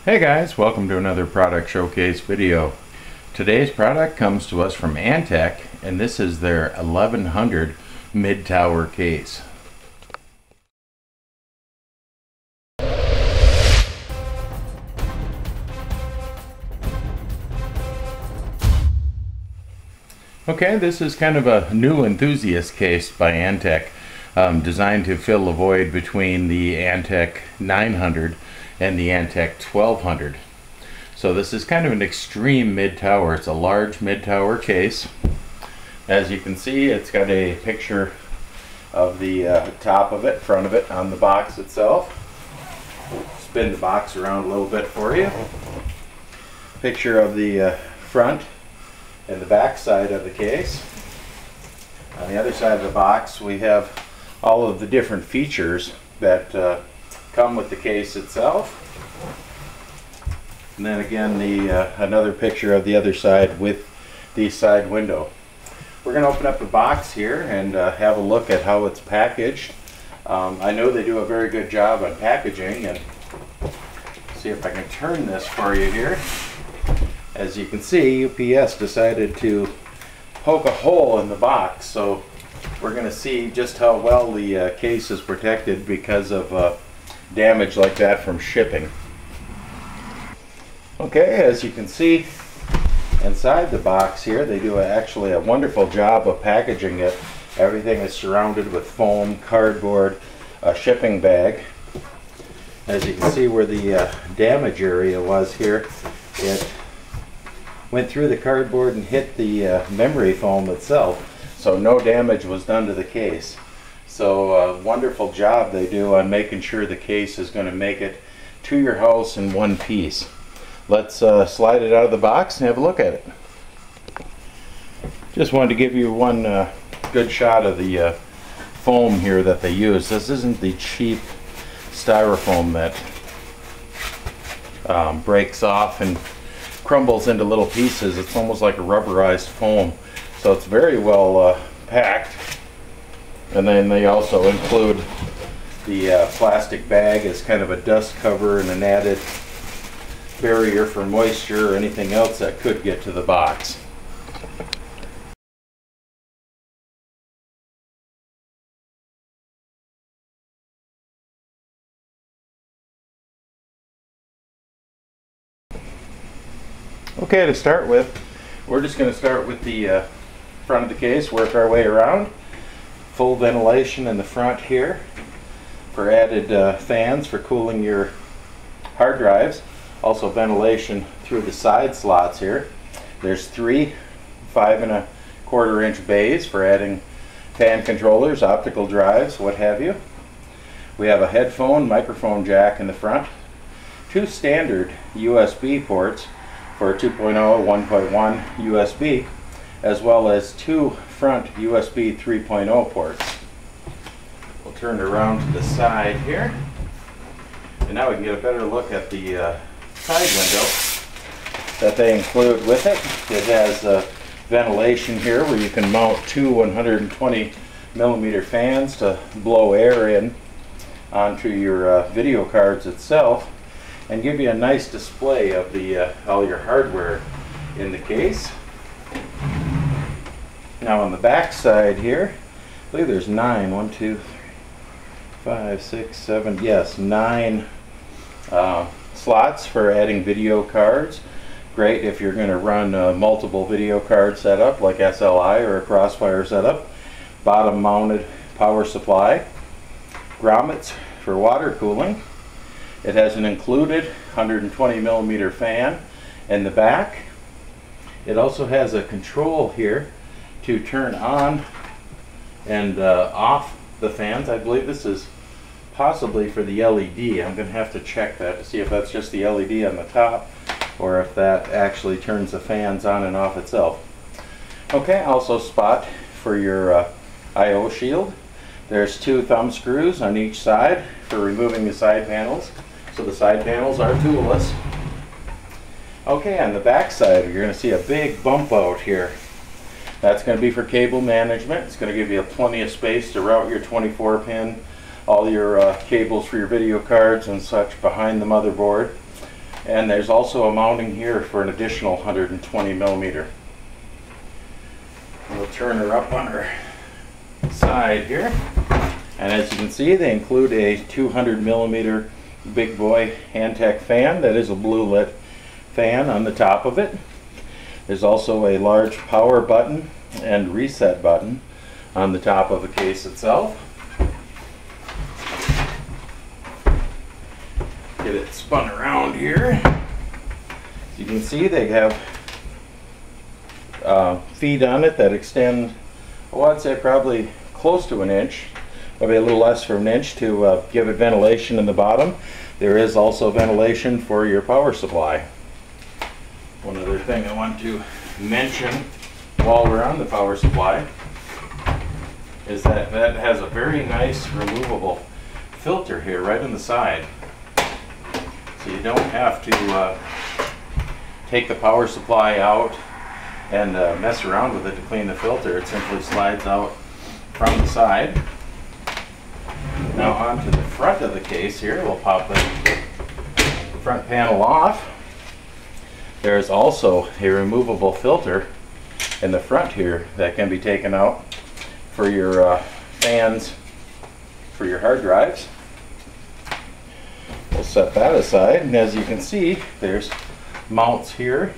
Hey guys, welcome to another product showcase video. Today's product comes to us from Antec, and this is their 1100 mid-tower case. Okay, this is kind of a new enthusiast case by Antec, designed to fill a void between the Antec 900 and the Antec 1200. So this is kind of an extreme mid-tower. It's a large mid-tower case. As you can see, it's got a picture of the top of it, front of it, on the box itself. Spin the box around a little bit for you. Picture of the front and the back side of the case. On the other side of the box, we have all of the different features that come with the case itself. And then again, another picture of the other side with the side window. We're going to open up the box here and have a look at how it's packaged. I know they do a very good job on packaging, and see if I can turn this for you here. As you can see, UPS decided to poke a hole in the box, so we're going to see just how well the case is protected because of damage like that from shipping. Okay, as you can see inside the box here, they do actually a wonderful job of packaging it. Everything is surrounded with foam, cardboard, a shipping bag. As you can see where the damage area was here, it went through the cardboard and hit the memory foam itself, so no damage was done to the case. So wonderful job they do on making sure the case is going to make it to your house in one piece. Let's slide it out of the box and have a look at it. Just wanted to give you one good shot of the foam here that they use. This isn't the cheap styrofoam that breaks off and crumbles into little pieces. It's almost like a rubberized foam, so it's very well packed. And then they also include the plastic bag as kind of a dust cover and an added barrier for moisture or anything else that could get to the box. Okay, to start with, we're just going to start with the front of the case, work our way around. Full ventilation in the front here for added fans for cooling your hard drives. Also ventilation through the side slots here. There's 3 5¼ inch bays for adding fan controllers, optical drives, what have you. We have a headphone, microphone jack in the front. 2 standard USB ports for 2.0, 1.1 USB, as well as 2 front USB 3.0 ports. We'll turn it around to the side here, and now we can get a better look at the side window that they include with it. It has ventilation here where you can mount 2 120mm fans to blow air in onto your video cards itself, and give you a nice display of the all your hardware in the case. Now on the back side here, I believe there's 9, 1, 2, 3, 5, 6, 7, yes, 9 slots for adding video cards. Great if you're going to run a multiple video card setup like SLI or a Crossfire setup. Bottom mounted power supply. Grommets for water cooling. It has an included 120mm fan in the back. It also has a control here to turn on and off the fans. I believe this is possibly for the LED. I'm going to have to check that to see if that's just the LED on the top or if that actually turns the fans on and off itself. Okay, also spot for your I/O shield. There's 2 thumb screws on each side for removing the side panels, so the side panels are toolless. Okay, on the back side you're going to see a big bump out here. That's going to be for cable management. It's going to give you plenty of space to route your 24-pin, all your cables for your video cards and such behind the motherboard. And there's also a mounting here for an additional 120 millimeter. We'll turn her up on her side here. And as you can see, they include a 200 millimeter big boy Antec fan. That is a blue lit fan on the top of it. There's also a large power button and reset button on the top of the case itself. Get it spun around here. As you can see, they have feet on it that extend, well, I'd say probably close to an inch, maybe a little less than an inch, to give it ventilation in the bottom. There is also ventilation for your power supply. One other thing I want to mention while we're on the power supply is that that has a very nice removable filter here right on the side. So you don't have to take the power supply out and mess around with it to clean the filter. It simply slides out from the side. Now onto the front of the case here, we'll pop the front panel off. There's also a removable filter in the front here that can be taken out for your fans for your hard drives. We'll set that aside, and as you can see, there's mounts here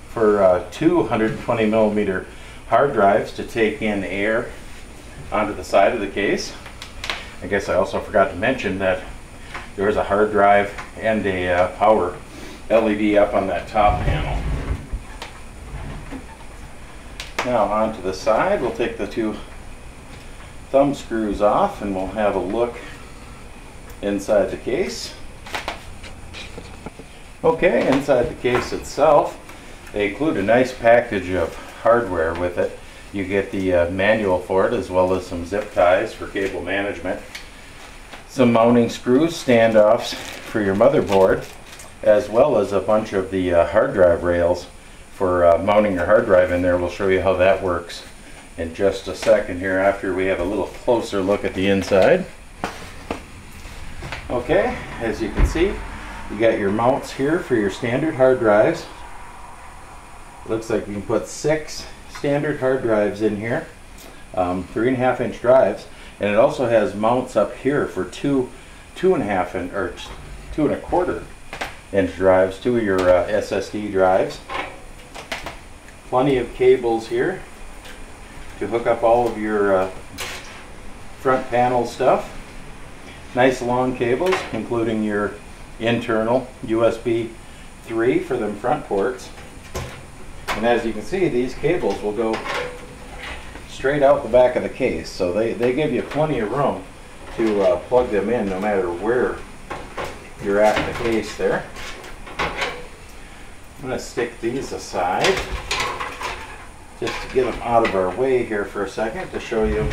for 220 millimeter hard drives to take in air onto the side of the case. I guess I also forgot to mention that there is a hard drive and a power LED up on that top panel. Now onto the side, we'll take the two thumb screws off and we'll have a look inside the case. Okay, inside the case itself, they include a nice package of hardware with it. You get the manual for it, as well as some zip ties for cable management, some mounting screws, standoffs for your motherboard, as well as a bunch of the hard drive rails for mounting your hard drive in there. We'll show you how that works in just a second here after we have a little closer look at the inside. Okay, as you can see, you got your mounts here for your standard hard drives. Looks like you can put 6 standard hard drives in here, 3.5 inch drives, and it also has mounts up here for 2.5 inch or 2.25 inch drives, 2 of your SSD drives. Plenty of cables here to hook up all of your front panel stuff. Nice long cables, including your internal USB 3 for them front ports. And as you can see, these cables will go straight out the back of the case, so they give you plenty of room to plug them in no matter where you're at in the case there. I'm going to stick these aside just to get them out of our way here for a second, to show you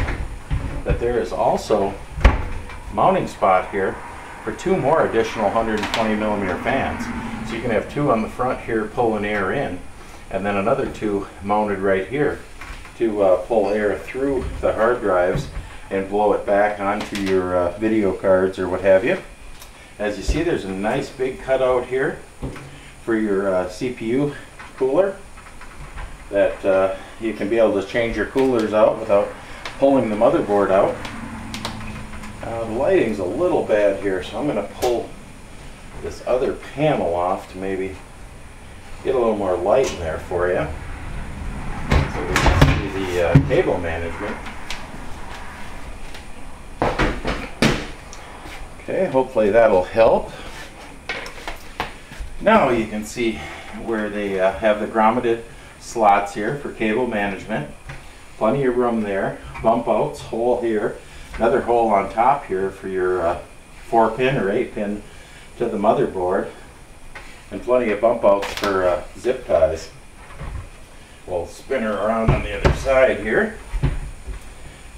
that there is also a mounting spot here for 2 more additional 120 millimeter fans. So you can have 2 on the front here pulling air in, and then another 2 mounted right here to pull air through the hard drives and blow it back onto your video cards or what have you. As you see, there's a nice big cutout here for your CPU cooler that you can be able to change your coolers out without pulling the motherboard out. The lighting's a little bad here, so I'm going to pull this other panel off to maybe get a little more light in there for you, so we can see the cable management. Okay, hopefully that'll help. Now you can see where they have the grommeted slots here for cable management. Plenty of room there. Bump outs, hole here, another hole on top here for your 4-pin or 8-pin to the motherboard, and plenty of bump outs for zip ties. We'll spin her around on the other side here,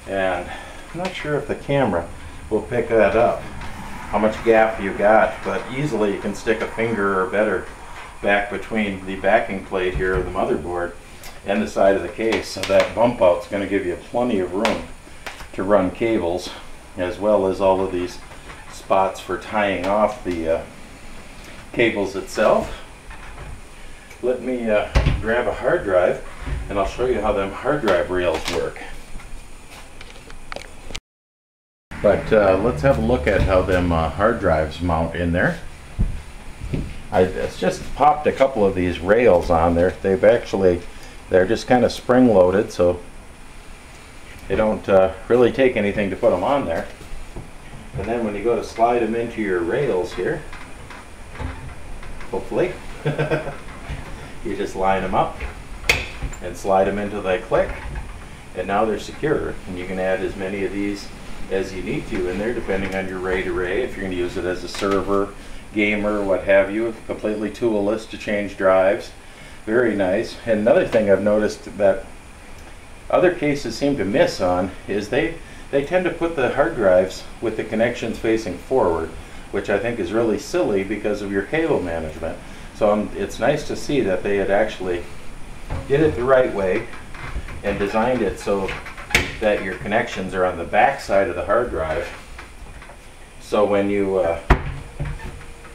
and I'm not sure if the camera will pick that up, how much gap you got, but easily you can stick a finger or better back between the backing plate here of the motherboard and the side of the case. So that bump out is going to give you plenty of room to run cables, as well as all of these spots for tying off the cables itself, let me grab a hard drive and I'll show you how them hard drive rails work. But let's have a look at how them hard drives mount in there. It's just popped a couple of these rails on there. They're just kind of spring loaded, so they don't really take anything to put them on there. And then when you go to slide them into your rails here, hopefully, you just line them up and slide them until they click, and now they're secure. And you can add as many of these as you need to in there, depending on your RAID array. If you're going to use it as a server, gamer, what have you, completely toolless to change drives. Very nice. And another thing I've noticed that other cases seem to miss on is they tend to put the hard drives with the connections facing forward, which I think is really silly because of your cable management. So it's nice to see that they had actually did it the right way and designed it so that your connections are on the back side of the hard drive. So when you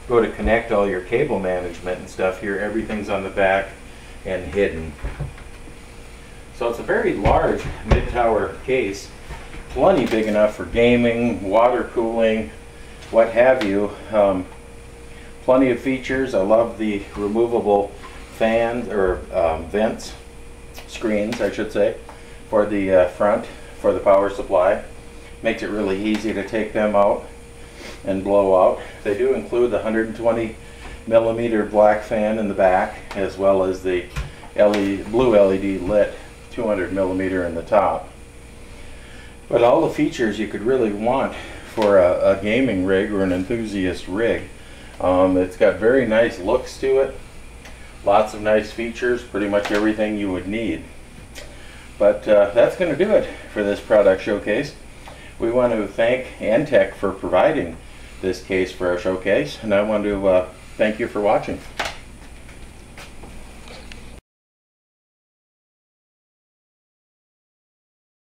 go to connect all your cable management and stuff here, everything's on the back and hidden. So it's a very large mid-tower case, plenty big enough for gaming, water cooling, what have you. Plenty of features. I love the removable fans, or vents, screens I should say, for the front, for the power supply. Makes it really easy to take them out and blow out. They do include the 120 millimeter black fan in the back, as well as the blue LED lit 200 millimeter in the top. But all the features you could really want for a gaming rig or an enthusiast rig. It's got very nice looks to it, lots of nice features, pretty much everything you would need. But that's going to do it for this product showcase. We want to thank Antec for providing this case for our showcase, and I want to thank you for watching.